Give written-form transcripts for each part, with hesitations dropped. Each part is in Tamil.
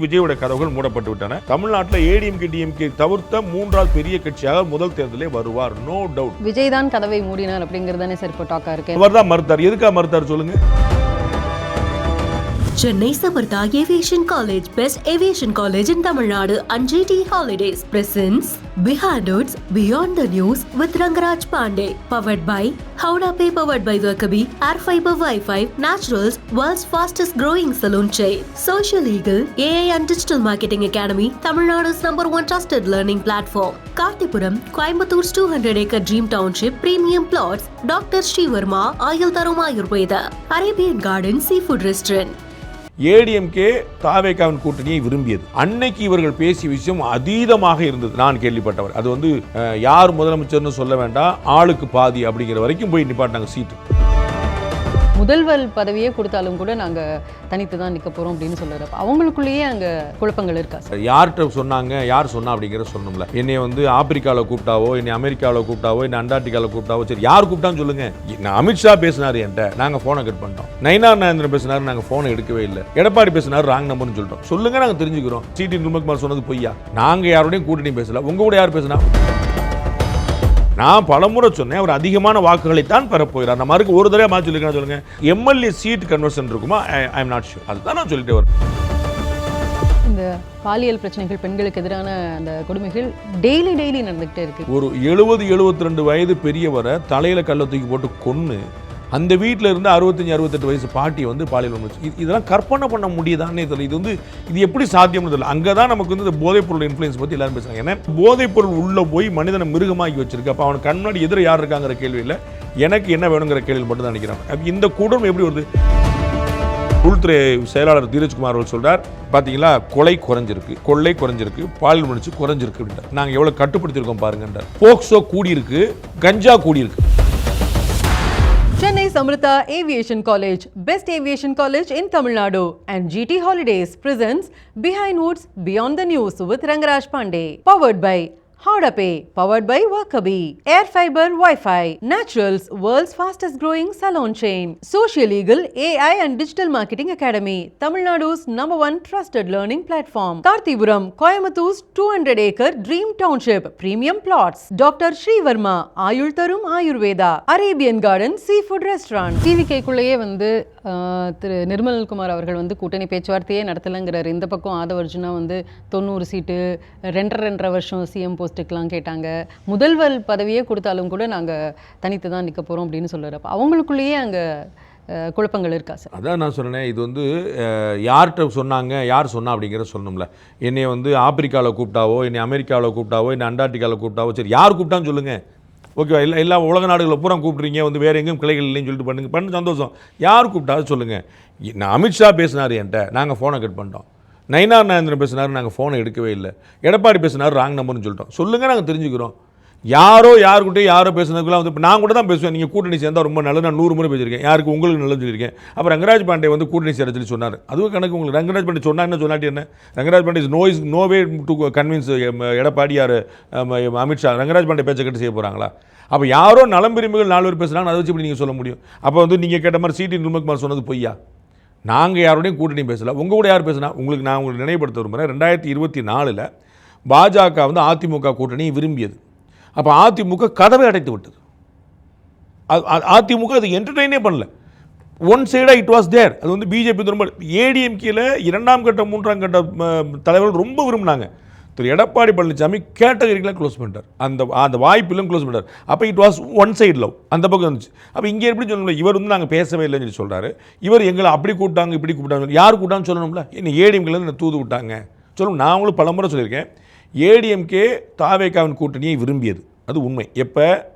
விஜயோட கதவுகள் மூடப்பட்டு விட்டன. தமிழ்நாட்டில் ஏடிஎம்கே டிஎம்கே தவிர்த்த மூன்றாவது பெரிய கட்சியாக முதல் தேர்தலே வருவார், நோ டவுட். விஜய் தான் கதவை மூடினார் அப்படிங்கறதானே சார் இப்போ டாக்கா இருக்கு. அவர் தான் மறுத்தார். எதுக்காக மறுத்தார் சொல்லுங்க? Chennai Samartha Aviation College, best aviation college in Tamil Nadu, and GT Holidays presents Behind Roots Beyond the News with Rangaraj Pandey, powered by Howrah Pay, powered by Wakabi, Air Fiber Wi-Fi, Naturals, world's fastest growing salon chain, Social Eagle, AI and Digital Marketing Academy, Tamil Nadu's #1 trusted learning platform, Kartipuram, Coimbator's 200-acre dream township, premium plots, Dr. Srivarma, Ayal Tarum Ayurveda, Arabian Garden Seafood Restaurant. ADMK தாவேகாவின் கூட்டணியை விரும்பியது. அன்னைக்கு இவர்கள் பேசிய விஷயம் அதீதமாக இருந்தது. நான் கேள்விப்பட்டவர். அது வந்து யார் முதலமைச்சர்னு சொல்ல வேண்டாம், ஆளுக்கு பாதி அப்படிங்கிற வரைக்கும் போய் நிப்பாட்டாங்க சீட்டு. முதல்வர் பதவியே கொடுத்தாலும் கூட நாங்க தனித்து தான் நிற்க போறோம் அப்படின்னு சொல்றாரு. அவங்களுக்குள்ளேயே அங்க குழப்பங்கள் இருக்கா சார்? யார்கிட்ட சொன்னாங்க, யார் சொன்னா அப்படிங்கிறத சொன்னோம்ல. என்னை வந்து ஆப்பிரிக்காவில் கூப்பிட்டாவோ, என்னை அமெரிக்காவில் கூப்பிட்டாவோ, என்னை அண்டார்டிகாவில் கூப்பிட்டாவோ, சரி யார் கூப்பிட்டான்னு சொல்லுங்க. அமித்ஷா பேசினார் என்கிட்ட, நாங்கள் ஃபோனை கட் பண்ணிட்டோம். நயினார் நாகேந்திரன் பேசினார், நாங்கள் ஃபோனை எடுக்கவே இல்லை. எடப்பாடி பேசினார், ராங் நம்பர்னு சொல்லிட்டோம். சொல்லுங்க, நாங்கள் தெரிஞ்சுக்கிறோம். சிடி நிர்மல்குமார் சொன்னது பொய்யா? நாங்கள் யாரோடையும் கூட்டணி பேசல. உங்க கூட யார் பேசினா? நான் பலமுறை சொன்னேன், அவர் அதிகமான வாக்குகளைத்தான் பெறப்போகிறார். நம்ம அதுக்கு ஒரு தடவை மாற்றி சொல்லிருக்கேன். சொல்லுங்க, எம்எல்ஏ சீட் கன்வர்ஷன் இருக்குமா? I am not sure. அதுதான் நான் சொல்லிட்டு வரேன். இந்த பாலியல் பிரச்சனைகள், பெண்களுக்கு எதிரான அந்த கொடுமைகள் டெய்லி நடந்துகிட்டே இருக்கு. ஒரு 70-72 வயது பெரியவரை தலையில கல்லை தூக்கி போட்டு கொன்னு அந்த வீட்டில் இருந்து 65-68 வயசு பாட்டி வந்து பாலியல் வன்முறை. இதெல்லாம் கற்பனை பண்ண முடியுதானே தெரியல. இது எப்படி சாத்தியம்னு தெரியல. அங்கே தான் நமக்கு வந்து இந்த போதைப் பொருள் இன்ஃப்ளூயன்ஸ் பற்றி எல்லாரும் பேசுகிறாங்க. ஏன்னா போதைப் பொருள் உள்ளே போய் மனிதனை மிருகமாக்கி வச்சிருக்கு. அப்போ அவனுக்கு கண்ணாடி எதிர யார் இருக்காங்கிற கேள்வியில் எனக்கு என்ன வேணுங்கிற கேள்வி மட்டும் தான் நினைக்கிறாங்க. இந்த கூடம் எப்படி வருது? உள்துறை செயலாளர் தீரஜ்குமார் அவர்கள் சொல்றார், பார்த்தீங்களா, கொலை குறைஞ்சிருக்கு, கொள்ளை குறைஞ்சிருக்கு, பாலியல் வன்முறை குறைஞ்சிருக்கு அப்படின்றார். நாங்கள் எவ்வளோ கட்டுப்படுத்தியிருக்கோம் பாருங்கன்றார். POCSO கூடியிருக்கு, ganja கூடியிருக்கு. Chennai Samartha Aviation College, best aviation college in Tamil Nadu, and GT Holidays presents Behind Woods Beyond the News with Rangaraj Pandey, powered by Howrah Pay, powered by Wakabi, Air Fiber Wi-Fi, Naturals, world's fastest growing salon chain, Social Eagle, AI and Digital Marketing Academy, Tamil Nadu's #1 trusted learning platform, Kartipuram, Coimbator's 200-acre dream township, premium plots, Dr. Srivarma, Ayul Tarum Ayurveda, Arabian Garden Seafood Restaurant. டிவிகேக்குள்ளேயே வந்து திரு நிர்மல்குமார் அவர்கள் வந்து கூட்டணி பேச்சுவார்த்தையே நடத்தலைங்கிறார். இந்த பக்கம் ஆதவ அர்ஜுனா வந்து 90 சீட்டு 2.5 வருஷம் சிஎம் போஸ்ட்டுக்கெலாம் கேட்டாங்க. முதல்வர் பதவியே கொடுத்தாலும் கூட நாங்கள் தனித்து தான் நிற்க போகிறோம் அப்படின்னு சொல்கிறார். அப்போ அவங்களுக்குள்ளேயே அங்கே குழப்பங்கள் இருக்கா சார்? அதான் நான் சொன்னேன், இது வந்து யார்கிட்ட சொன்னாங்க, யார் சொன்னா அப்படிங்கிறத சொல்லணும்ல. என்னை வந்து ஆப்பிரிக்காவில் கூப்பிட்டாவோ, என்னை அமெரிக்காவில் கூப்பிட்டாவோ, என்னை அண்டார்டிகாவில் கூப்பிட்டாவோ, சரி யார் கூப்பிட்டான்னு சொல்லுங்கள். ஓகேவா? எல்லா உலக நாடுகளை பூரா கூப்பிட்றீங்க, வந்து வேறு எங்கேயும் கிளைகள் இல்லைன்னு சொல்லிட்டு பண்ணு சந்தோஷம். யார் கூப்பிட்டாலும் சொல்லுங்கள். நான் அமித்ஷா பேசினார் என்கிட்ட, நாங்கள் ஃபோனை கட் பண்ணிட்டோம். நயினார் நாகேந்திரன் பேசினார், நாங்கள் ஃபோனை எடுக்கவே இல்லை. எடப்பாடி பேசினார், ராங் நம்பர்னு சொல்லிட்டோம். சொல்லுங்கள், நாங்கள் தெரிஞ்சுக்கிறோம். யார்கிட்டையும் யாரோ பேசுனதுக்குலாம் வந்து இப்போ நான் கூட தான் பேசுவேன். நீங்கள் கூட்டணி சேர்ந்தால் ரொம்ப நல்லது, நான் 100 முறை பேசியிருக்கேன். யாருக்கு உங்களுக்கு நல்லது சொல்லியிருக்கேன். அப்புறம் ரங்கராஜ் பாண்டே வந்து கூட்டணி சேர சொல்லி சொன்னார். அதுவும் கணக்கு உங்களுக்கு ரங்கராஜ் பாண்டே சொன்னா என்ன சொன்னாட்டி என்ன? Rangaraj Pandey is no way to convince Edappadi யார் அமித்ஷா ரங்கராஜ் பாண்டே பேச்சை கட்டு செய்ய போகிறாங்களா? அப்போ யாரோ நலம் விரும்பிகள் 4 பேர் பேசுகிறாங்க, அதை வச்சு இப்படி நீங்கள் சொல்ல முடியும்? அப்போ வந்து நீங்கள் கேட்ட மாதிரி சிடி நிர்மல்குமார் சொன்னது பொய்யா? நாங்கள் யாரோடையும் கூட்டணி பேசலை. உங்கள் கூட யார் பேசுனா? நான் உங்களுக்கு நினைவுபடுத்த விரும்புகிறேன். 2024 பாஜக வந்து அதிமுக கூட்டணியை விரும்பியது. அப்போ அதிமுக கதவை அடைத்து விட்டது. அதிமுக அது என்டர்டெயினே பண்ணல. ஒன் சைடாக இட் வாஸ் தேர். அது வந்து பிஜேபி ரொம்ப ஏடிஎம்கேல 2ஆம் கட்ட 3ஆம் கட்ட தலைவர்கள் ரொம்ப விரும்பினாங்க. திரு எடப்பாடி பழனிசாமி கேட்டகரிக்கெலாம் க்ளோஸ் பண்ணிட்டார். அந்த வாய்ப்பிலும் க்ளோஸ் பண்ணிட்டார். அப்போ it was one side love, அந்த பக்கம் இருந்துச்சு. அப்போ இங்கே எப்படி சொல்லணும்ல, இவர் வந்து நாங்கள் பேசவே இல்லைன்னு சொல்லி சொல்கிறாரு. இவர் எங்களை அப்படி கூப்பிட்டாங்க, இப்படி கூப்பிட்டாங்க. யார் கூப்பிட்டான்னு சொல்லணும்ல. என்ன ஏடிஎம்கேலேருந்து என்ன தூது விட்டாங்க சொல்லணும். நான் உங்களுக்கு பலமுறை சொல்லியிருக்கேன், ஏடிஎம்கே தாவேகாவின் கூட்டணியை விரும்பியது. அது உண்மை. எப்போ?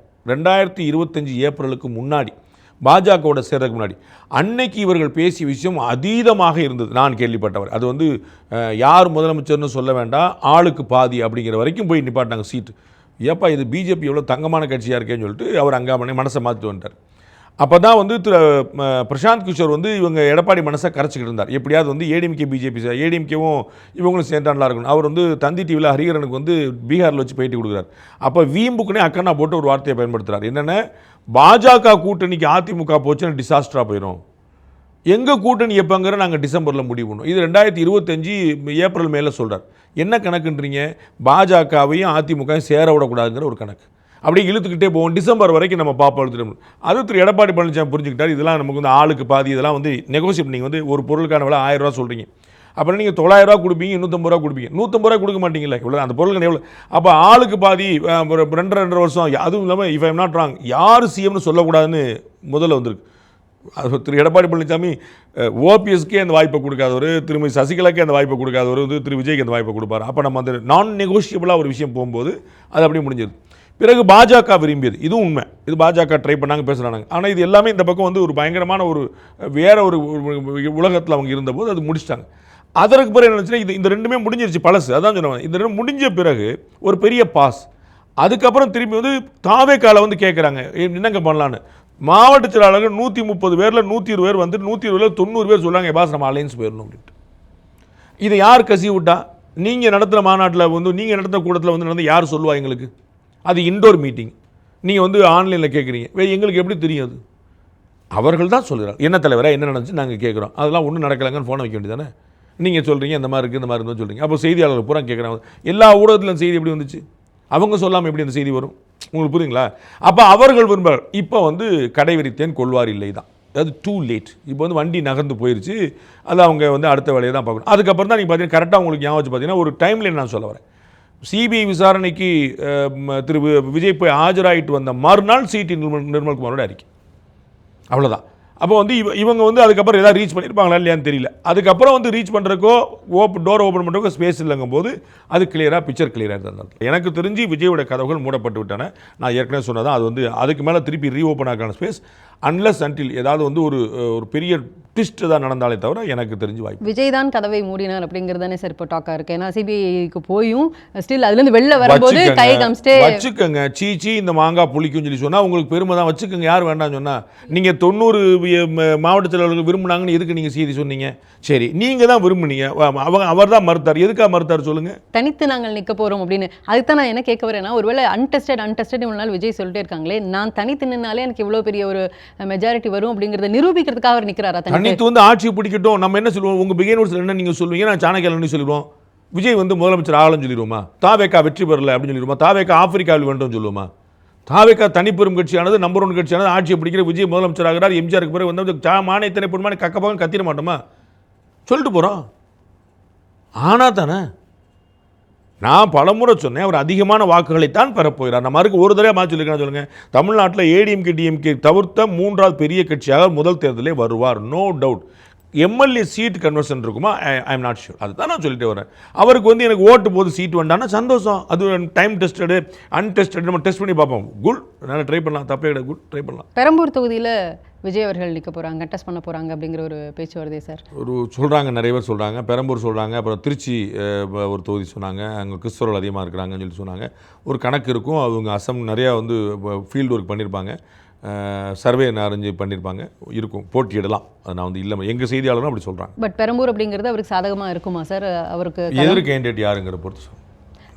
2025 ஏப்ரலுக்கு முன்னாடி, பாஜகவோட சேர்றதுக்கு முன்னாடி. அன்னைக்கு இவர்கள் பேசிய விஷயம் அதீதமாக இருந்தது. நான் கேள்விப்பட்டவர். அது வந்து யார் முதலமைச்சர்னு சொல்ல வேண்டாம், ஆளுக்கு பாதி அப்படிங்கிற வரைக்கும் போய் நிப்பாட்டாங்க சீட்டு. ஏப்பா இது பிஜேபி எவ்வளோ தங்கமான கட்சியாக இருக்கேன்னு சொல்லிட்டு அவர் அங்கே மனசை மாற்றிட்டு வந்துட்டார். அப்போ தான் வந்து பிரசாந்த் கிஷோர் வந்து இவங்க எடப்பாடி மனசை கரைச்சிக்கிட்டு இருந்தார். எப்படியாவது வந்து ஏடிஎம்கே பிஜேபி ஏடிஎம்கேவும் இவங்களும் சேர்ந்தாண்டா இருக்கணும். அவர் வந்து தந்தி டிவியில் ஹரிகரனுக்கு வந்து பீகாரில் வச்சு பேட்டி கொடுக்குறாரு. அப்போ வீம்புக்குனே அக்கண்ணா போட்டு ஒரு வார்த்தையை பயன்படுத்துகிறார். என்னென்ன, பாஜக கூட்டணிக்கு அதிமுக போச்சுன்னா டிசாஸ்டராக போயிடும். எங்கள் கூட்டணி எப்போங்கிற நாங்கள் டிசம்பரில் முடிவு பண்ணுவோம். இது 2025 ஏப்ரல் மேலே சொல்கிறார். என்ன கணக்குன்றீங்க? பாஜகவையும் அதிமுகவும் சேர விடக்கூடாதுங்கிற ஒரு கணக்கு. அப்படியே இழுத்துக்கிட்டே போவோம். டிசம்பர் வரைக்கும் நம்ம பார்ப்போம். அது திரு எடப்பாடி பழனிசாமி புரிஞ்சுக்கிட்டார். இதெல்லாம் நமக்கு வந்து ஆளுக்கு பாதி, இதெல்லாம் வந்து நெகோசியேட். நீங்கள் வந்து ஒரு பொருளுக்கான விலை 1000 ரூபா சொல்கிறீங்க, அப்புறம் நீங்கள் 900 ரூபா கொடுப்பீங்க, 250 ரூபா கொடுப்பீங்க, 150 ரூபா கொடுக்க மாட்டீங்களா? இவ்வளோ அந்த பொருளுக்கு எவ்வளோ? அப்போ ஆளுக்கு பாதி 2.5 வருஷம். அதுவும் இல்லாமல் இஃப் ஐம் நாட் ராங், யார் சிஎம்னு சொல்லக்கூடாதுன்னு முதல்ல வந்திருக்கு. அது திரு எடப்பாடி பழனிசாமி ஓபிஎஸ்கே அந்த வாய்ப்பை கொடுக்காதவர், திருமதி சசிகலாக்கே அந்த வாய்ப்பை கொடுக்காதவர், திரு விஜய்க்கு அந்த வாய்ப்பை கொடுப்பார். அப்போ நம்ம அந்த நான் நெகோஷியபிளாக ஒரு விஷயம் போகும்போது அது அப்படியே முடிஞ்சது. பிறகு பாஜக விரும்பியது, இதுவும் உண்மை, இது பாஜக ட்ரை பண்ணாங்க, பேசுகிறாங்க. ஆனால் இது எல்லாமே இந்த பக்கம் வந்து ஒரு பயங்கரமான ஒரு வேற ஒரு உலகத்தில் அவங்க இருந்தபோது அது முடிச்சிட்டாங்க. அதற்கு பிறகு என்ன நினச்சுன்னா, இந்த ரெண்டுமே முடிஞ்சிருச்சு, பழசு. அதான் சொன்னாங்க. இந்த ரெண்டும் முடிஞ்ச பிறகு ஒரு பெரிய பாஸ். அதுக்கப்புறம் திரும்பி வந்து தாவேக்கால வந்து கேட்குறாங்க என்னங்க பண்ணலான்னு. மாவட்ட செயலாளர்கள் 130 பேரில் 120 பேர் வந்து 120 90 பேர் சொல்கிறாங்க பாஸ் நம்ம அலையன்ஸ் போயிடணும் அப்படின்ட்டு. இதை யார் கசி விட்டா? நீங்கள் நடத்துகிற மாநாட்டில் வந்து, நீங்கள் நடத்துகிற கூட்டத்தில் வந்து நடந்து யார் சொல்லுவா எங்களுக்கு? அது இன்டோர் மீட்டிங். நீங்கள் வந்து ஆன்லைனில் கேட்குறீங்க, எங்களுக்கு எப்படி தெரியும்? அது அவர்கள் தான் சொல்கிறாங்க. என்ன தலைவராக என்ன நடந்துச்சு நாங்கள் கேட்குறோம். அதெல்லாம் ஒன்றும் நடக்கலைங்கன்னு ஃபோனை வைக்க வேண்டியதானே? நீங்கள் சொல்கிறீங்க இந்த மாதிரி இருக்குது, இந்த மாதிரி இருந்தால் சொல்கிறீங்க. அப்போ செய்தியாளர்கள் பூரா கேட்குறாங்க, எல்லா ஊடகத்திலும் செய்தி எப்படி வந்துச்சு? அவங்க சொல்லாமல் எப்படி அந்த செய்தி வரும்? உங்களுக்கு புரியுங்களா? அப்போ அவர்கள் விரும்புகிறார். இப்போ வந்து கடை விரித்தேன் கொள்வார் இல்லை தான், அது டூ லேட். இப்போ வந்து வண்டி நகர்ந்து போயிடுச்சு. அது அவங்க வந்து அடுத்த வேலையை தான் பார்க்கணும். அதுக்கப்புறம் தான் நீங்கள் பார்த்தீங்கன்னா கரெக்டாக உங்களுக்கு ஞாபகம் வச்சு பார்த்தீங்கன்னா ஒரு டைம்லைன் நான் சொல்ல வரேன். சிபிஐ விசாரணைக்கு திரு விஜய் போய் ஆஜராகிட்டு வந்த மறுநாள் சிடி நிர்மல்குமாரோட அறிக்கை. அவ்வளோதான். அப்போ வந்து இவங்க வந்து அதுக்கப்புறம் ஏதாவது ரீச் பண்ணியிருப்பாங்களா இல்லையான்னு தெரியல. அதுக்கப்புறம் வந்து ரீச் பண்ணுறக்கோ டோர் ஓப்பன் பண்ணுறக்கோ ஸ்பேஸ் இல்லைங்கும் போது அது கிளியராக பிக்சர் கிளியராக இருந்தால் எனக்கு தெரிஞ்சு விஜயோட கதவுகள் மூடப்பட்டு விட்டன. நான் ஏற்கனவே சொன்னதான், அது வந்து அதுக்கு மேலே திருப்பி ரீஓப்பன் ஆக்கான ஸ்பேஸ் அன்லஸ் அன்டில் ஏதாவது வந்து ஒரு பெரிய ட்விஸ்ட் தான் நடந்தாலே தவிர எனக்கு தெரிஞ்சு வாய்ப்பு. விஜய் தான் கதவை மூடினார் அப்படிங்கிறது தானே சார் இப்போ டாக்கா இருக்கு. ஏன்னா சிபிஐக்கு போயும் ஸ்டில் அதுலேருந்து வெளில வரும்போது கை காமிச்சிட்டே வச்சுக்கோங்க. சீச்சி இந்த மாங்காய் புளிக்குன்னு சொல்லி சொன்னால் உங்களுக்கு பெருமை தான், வச்சுக்கோங்க. யார் வேண்டாம்னு சொன்னால்? நீங்கள் 90 மாவட்ட செயலாளர்கள் விரும்பினாங்கன்னு எதுக்கு நீங்கள் செய்தி சொன்னீங்க? சரி, நீங்கள் தான் விரும்புனீங்க, அவர் தான் மறுத்தார். எதுக்காக மறுத்தார் சொல்லுங்கள்? தனித்து நாங்கள் நிற்க போகிறோம் அப்படின்னு. அதுக்கு தான் நான் என்ன கேட்க வரேன்னா, ஒருவேளை அன்டெஸ்டட் இவ்வளோ நாள் விஜய் சொல்லிட்டே இருக்காங்களே, நான் தனித்து நின்னாலே எனக்கு இவ்வளோ பெரிய ஒரு மெஜாரிட்டி வரும் அப்படிங்கிறத நிரூபிக்கிறதுக்காக அவர் நிற்கிறாரா? தனித்து வந்து ஆட்சியை பிடிக்கட்டும். நம்ம என்ன சொல்லுவோம்? உங்கள் பிகின் நோட்ஸில் என்ன நீங்கள் சொல்லுவீங்க, நான் சாணக்கியன்னு சொல்லிடுவோம். விஜய் வந்து முதலமைச்சர் ஆகலன்னு சொல்லிடுவோமா? தாவேக்கா வெற்றி பெறல அப்படின்னு சொல்லிடுவோமா? தாவேக்கா ஆப்பிரிக்காவில் வேண்டும் சொல்லுவோமா? தாவேக்கா தனிப்பெரும் கட்சியானது, நம்பர் 1 கட்சியானது, ஆட்சியை பிடிக்கிற விஜய் முதலமைச்சர் ஆகிறார். எம்ஜிஆருக்கு பிறகு வந்து மானியத்தினை பொறுமான கக்கப்பகம் கத்திட மாட்டோமா? சொல்லிட்டு போகிறோம். ஆனால் தானே நான் பலமுறை சொன்னேன், அவர் அதிகமான வாக்குகளைத்தான் பெறப்போகிறார். நம்ம அதுக்கு ஒரு தடவை மாற்றி சொல்லியிருக்கேன். சொல்லுங்கள், தமிழ்நாட்டில் ஏடிஎம்கே டிஎம்கே தவிர்த்த 3வது பெரிய கட்சியாக முதல் தேர்தலே வருவார், no doubt. MLA seat conversion இருக்குமா? I am not sure. அதுதான் நான் சொல்லிட்டு வரேன். அவருக்கு வந்து எனக்கு ஓட்டு போது சீட் வேண்டாம்னா சந்தோஷம். அது டைம் டெஸ்டடு அன்டெஸ்டட் நம்ம டெஸ்ட் பண்ணி பார்ப்போம். குட், நல்லா ட்ரை பண்ணலாம், தப்பே கிடையாது, குட், ட்ரை பண்ணலாம். பெரம்பூர் தொகுதியில் விஜய் அவர்கள் நிற்க போகிறாங்க, டெஸ்ட் பண்ண போகிறாங்க அப்படிங்கிற ஒரு பேச்சு வருதே சார். ஒரு சொல்கிறாங்க, நிறைய பேர் சொல்கிறாங்க. பெரம்பூர் சொல்கிறாங்க, அப்புறம் திருச்சி ஒரு தொகுதி சொன்னாங்க, அங்கே கிறிஸ்தவர்கள் அதிகமாக இருக்கிறாங்கன்னு சொல்லி சொன்னாங்க. ஒரு கணக்கு இருக்கும், அவங்க நிறையா வந்து ஃபீல்டு ஒர்க் பண்ணியிருப்பாங்க, சர்வே அரேஞ்ச் பண்ணியிருப்பாங்க, இருக்கும், போட்டியிடலாம். அது நான் வந்து இல்லை, எங்கள் செய்தியாளரும் அப்படி சொல்கிறாங்க. பட் பெரம்பூர் அப்படிங்கிறது அவருக்கு சாதகமாக இருக்குமா சார்? அவருக்கு எதிர் கேண்டிடேட் யாருங்கிற பொறுத்து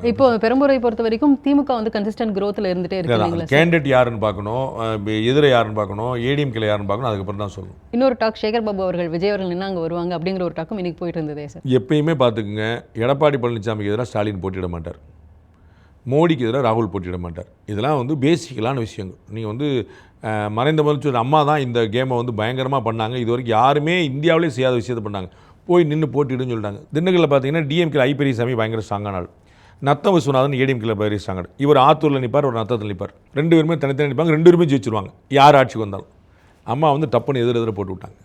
இப்போ பெரம்பூரை பொறுத்த வரைக்கும் திமுக வந்து கன்சிஸ்டன்ட் க்ரோத்தில் இருந்துகிட்டே இருக்கு. கேண்டிடேட் யாருன்னு பார்க்கணும், எதிரை யாருன்னு பார்க்கணும், ஏடிஎம்கேல யாருன்னு பார்க்கணும், அதுக்கப்புறம் தான் சொல்லணும். இன்னொரு டாக் சேகர் பாபு அவர்கள் விஜய் அவர்கள் நின்று அங்கே வருவாங்க அப்படிங்கிற ஒரு டாக்கும் இன்னைக்கு போயிட்டு இருந்ததே சார். எப்பயுமே பார்த்துக்குங்க, எடப்பாடி பழனிசாமிக்கு எதிராக ஸ்டாலின் போட்டியிட மாட்டார், மோடிக்கு எதிராக ராகுல் போட்டியிட மாட்டார். இதெல்லாம் வந்து பேசிக்கலான விஷயங்கள். நீங்கள் வந்து மறைந்த முதலமைச்சர் அம்மா தான் இந்த கேமை வந்து பயங்கரமாக பண்ணாங்க. இது வரைக்கும் யாருமே இந்தியாவிலே செய்யாத விஷயத்தை பண்ணாங்க. போய் நின்று போட்டிடுன்னு சொல்லிட்டாங்க. திண்டுக்கல்லில் பார்த்தீங்கன்னா டிஎம்கே ஐ பெரியசாமி பயங்கர ஸ்ட்ராங்கான ஆள், நத்தம் விஸ்வநாதன் ஏடிஎம்கேல பெரிய ஸ்ட்ராங்கான. இவர் ஆத்தூரில் நிற்பார், ஒரு நத்தத்தில் நிற்பார். 2 பேருமே தனித்தனி நிற்பாங்க, 2 பேருமே ஜெயிச்சிருவாங்க யார் ஆட்சிக்கு வந்தாலும். அம்மா வந்து டப்புன்னு எதிர போட்டு விட்டாங்க.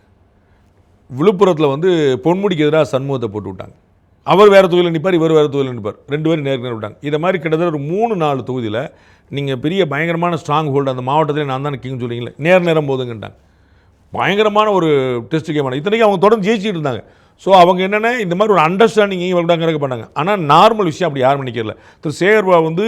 விழுப்புரத்தில் வந்து பொன்முடிக்கு எதிராக சண்முகத்தை போட்டு விட்டாங்க. அவர் வேறு தொகுதியில் நிற்பார், இவர் வேறு தொகுதியில் நிற்பார், 2 பேரும் நேருக்கு விட்டாங்க. இதை மாதிரி கிட்டத்தட்ட ஒரு 3-4 தொகுதியில் நீங்கள் பெரிய பயங்கரமான ஸ்ட்ராங் ஹோல்டு அந்த மாவட்டத்தில் நான் தான் கிங் சொல்லிங்களே, நேரம் போதுங்கட்டாங்க. பயங்கரமான ஒரு டெஸ்ட் கேமான. இத்தனைக்கும் அவங்க தொடர்ந்து ஜெயிச்சிட்டு இருந்தாங்க. ஸோ அவங்க என்னென்ன இந்த மாதிரி ஒரு அண்டர்ஸ்டாண்டிங் இவங்க பண்ணாங்க. ஆனால் நார்மல் விஷயம் அப்படி யாரும் நினைக்கல. திரு சேகர்பாபு வந்து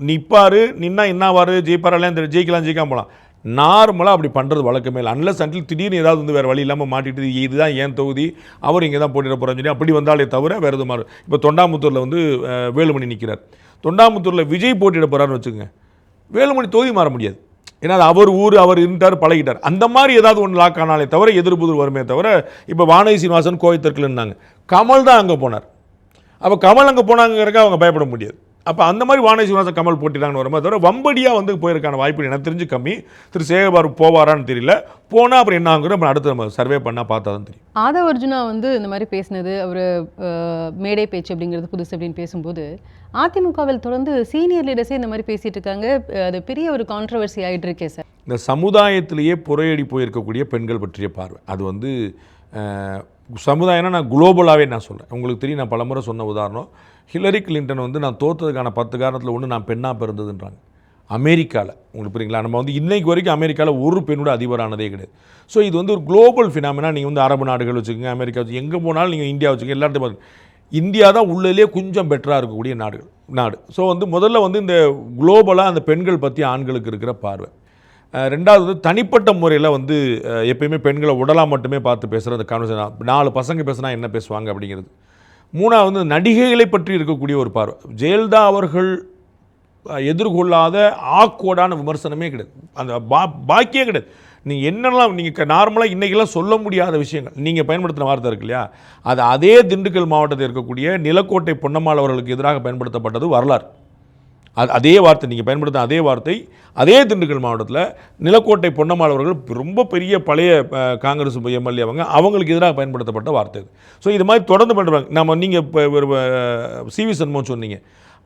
நிற்பார், நின்னா என்னவார், ஜெயிப்பாரெல்லாம் ஜெயிக்கலாம், ஜெயிக்காம போகலாம். நார்மலாக அப்படி பண்ணுறது வழக்கமே இல்லை. அன்லஸ் அன்டில் திடீர்னு ஏதாவது வந்து வேறு வழி இல்லாமல் மாட்டிட்டு இதுதான் ஏன் தொகுதி, அவர் இங்கே தான் போட்டிட போகிறான்னு சொல்லி அப்படி வந்தாலே தவிர வேறு எதுவும் மாறும். இப்போ தொண்டாமுத்தூரில் வந்து வேலுமணி நிற்கிறார். தொண்டாமுத்தூரில் விஜய் போட்டியிட போகிறாருன்னு வச்சுக்கோங்க, வேலுமணி தொகுதி மாற முடியாது. ஏன்னா அது அவர் ஊர், அவர் இருந்தார், பழகிட்டார். அந்த மாதிரி ஏதாவது ஒன்று லாக் ஆனாலே தவிர எதிர்ப்புதல் வருமே தவிர, இப்போ வானதி சீனிவாசன் கோயத்திற்குள்ள இருந்தாங்க, கமல் தான் அங்கே போனார். அப்போ கமல் அங்கே போனாங்கிறக்க அவங்க பயப்பட முடியாது. அப்போ அந்த மாதிரி வானதி சீனிவாசன் கமல் போட்டிட்டாங்கன்னு வரும்போது தவிர வம்படியாக வந்து போயிருக்கான வாய்ப்பு எனக்கு தெரிஞ்சு கம்மி. திரு சேகர்பாபு போவாரான்னு தெரியல. போனால் அப்புறம் என்ன ஆகுங்கிற நம்ம அடுத்து நம்ம சர்வே பண்ணால் பார்த்தா தான் தெரியும். ஆதவ் அர்ஜுனா வந்து இந்த மாதிரி பேசினது, அவர் மேடை பேச்சு அப்படிங்கிறது புதுசு அப்படின்னு பேசும்போது, அதிமுகவில் தொடர்ந்து சீனியர் லீடர்ஸே இந்த மாதிரி பேசிட்டு இருக்காங்க. அது பெரிய ஒரு கான்ட்ரவர்சி ஆகிட்டு இருக்கே சார். இந்த சமுதாயத்திலேயே புறையடி போயிருக்கக்கூடிய பெண்கள் பற்றிய பார்வை, அது வந்து சமுதாயம்னா நான் குளோபலாகவே நான் சொல்கிறேன். உங்களுக்கு தெரியும், நான் பலமுறை சொன்ன உதாரணம், ஹிலரி கிளின்டன் வந்து நான் தோற்றதுக்கான 10 காரணத்தில் ஒன்று நான் பெண்ணாக பிறந்ததுன்றாங்க. அமெரிக்காவில் உங்களுக்கு புரியுங்களா, நம்ம வந்து இன்னைக்கு வரைக்கும் அமெரிக்காவில் ஒரு பெண்ணோட அதிபரானதே கிடையாது. ஸோ இது வந்து ஒரு குளோபல் ஃபினாமினா. நீங்கள் வந்து அரபு நாடுகள் வச்சுக்கோங்க, அமெரிக்கா வச்சு, எங்கே போனாலும் நீங்கள் இந்தியா வச்சுக்கோங்க, எல்லாத்தையும் பார்த்து இந்தியா தான் உள்ளே கொஞ்சம் பெட்டராக இருக்கக்கூடிய நாடு. ஸோ வந்து முதல்ல வந்து இந்த குளோபலாக அந்த பெண்கள் பற்றி ஆண்களுக்கு இருக்கிற பார்வை. ரெண்டாவது வந்து தனிப்பட்ட முறையில் வந்து எப்பயுமே பெண்களை உடலாக மட்டுமே பார்த்து பேசுகிற அந்த கான்வர்சேஷன், 4 பசங்க பேசுனா என்ன பேசுவாங்க அப்படிங்கிறது. மூணாவது வந்து நடிகைகளை பற்றி இருக்கக்கூடிய ஒரு பார்வை. ஜெயலலிதா அவர்கள் எதிர்கொள்ளாத ஆக்வர்டான விமர்சனமே கிடையாது, அந்த பாக்கியே கிடையாது. நீங்கள் என்னெல்லாம் நீங்கள் நார்மலாக இன்றைக்கெல்லாம் சொல்ல முடியாத விஷயங்கள் நீங்கள் பயன்படுத்தின வார்த்தை இருக்கு இல்லையா, அது அதே திண்டுக்கல் மாவட்டத்தில் இருக்கக்கூடிய நிலக்கோட்டை பொன்னம்மாள் அவர்களுக்கு எதிராக பயன்படுத்தப்பட்டது வரலாறு. அதே வார்த்தை நீங்கள் பயன்படுத்த அதே வார்த்தை அதே திண்டுக்கல் மாவட்டத்தில் நிலக்கோட்டை பொன்னம்மாள் அவர்கள் ரொம்ப பெரிய பழைய காங்கிரஸ் எம்எல்ஏ அவங்களுக்கு எதிராக பயன்படுத்தப்பட்ட வார்த்தை. ஸோ இது மாதிரி தொடர்ந்து பண்ணுறாங்க. நம்ம நீங்கள் இப்போ சிவி சண்முகம் சொன்னீங்க,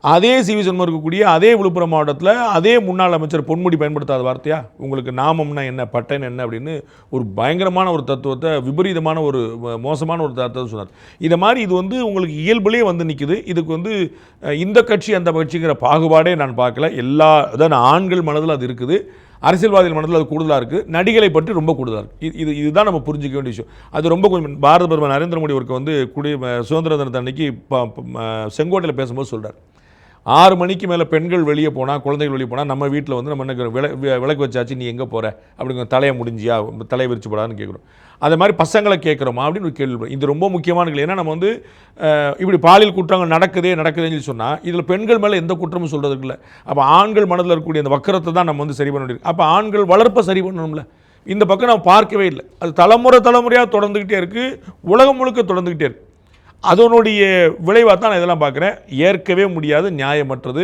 அதே சிவி சண்முகம் இருக்கக்கூடிய அதே விழுப்புரம் மாவட்டத்தில் அதே முன்னாள் அமைச்சர் பொன்முடி பயன்படுத்தாத வார்த்தையா, உங்களுக்கு நாமம்னா என்ன, பட்டன் என்ன அப்படின்னு ஒரு பயங்கரமான ஒரு தத்துவத்தை, விபரீதமான ஒரு மோசமான ஒரு தத்துவத்தை சொன்னார். இதை மாதிரி இது வந்து உங்களுக்கு இயல்புலேயே வந்து நிற்குது. இதுக்கு வந்து இந்த கட்சி அந்த கட்சிங்கிற பாகுபாடே நான் பார்க்கல. அதான் ஆண்கள் மனதில் அது இருக்குது, அரசியல்வாதிகள் மனதில் அது கூடுதலாக இருக்குது, நடிகளை பற்றி ரொம்ப கூடுதலாக இருக்குது. இதுதான் நம்ம புரிஞ்சிக்க வேண்டிய விஷயம். அது ரொம்ப கொஞ்சம் பாரத பிரதமர் நரேந்திர மோடி அவருக்கு வந்து சுதந்திர தினத்தை அன்னைக்கு செங்கோட்டையில் பேசும்போது சொல்கிறார், 6 மணிக்கு மேலே பெண்கள் வெளியே போனால், குழந்தைகள் வெளியே போனால், நம்ம வீட்டில் வந்து நம்ம என்ன விளக்கு வச்சாச்சு, நீ எங்கே போகிற அப்படிங்கிற, தலையை முடிஞ்சியா, தலையை விரிச்சு போடான்னு கேட்குறோம். அதே மாதிரி பசங்களை கேட்குறோமா அப்படின்னு ஒரு கேள்வி. இது ரொம்ப முக்கியமான கேள்வி. ஏன்னா நம்ம வந்து இப்படி பாலியல் குற்றங்கள் நடக்குதுன்னு சொல்லி சொன்னால் இதில் பெண்கள் மேலே எந்த குற்றமும் சொல்கிறதுக்கு இல்லை. அப்போ ஆண்கள் மனதில் இருக்கக்கூடிய அந்த வக்கரத்தை தான் நம்ம வந்து சரி பண்ண முடியும். அப்போ ஆண்கள் வளர்ப்பை சரி பண்ணணும்ல, இந்த பக்கம் நம்ம பார்க்கவே இல்லை. அது தலைமுறையாக தொடர்ந்துக்கிட்டே இருக்குது, உலகம் முழுக்க தொடர்ந்துக்கிட்டே இருக்குது. அதனுடைய விளைவாக தான் நான் இதெல்லாம் பார்க்குறேன். ஏற்கவே முடியாது, நியாயமற்றது,